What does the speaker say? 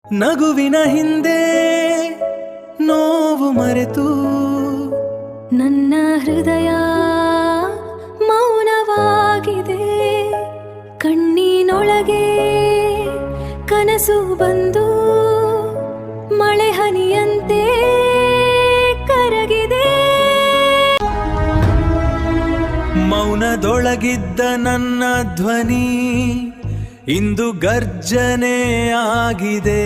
ನಗುವಿನ ಹಿಂದೆ ನೋವು ಮರೆತು ನನ್ನ ಹೃದಯ ಮೌನವಾಗಿದೆ. ಕಣ್ಣಿನೊಳಗೆ ಕನಸು ಬಂದು ಮಳೆ ಹನಿಯಂತೆ ಕರಗಿದೆ. ಮೌನದೊಳಗಿದ್ದ ನನ್ನ ಧ್ವನಿ ಇಂದು ಗರ್ಜನೆ ಆಗಿದೆ.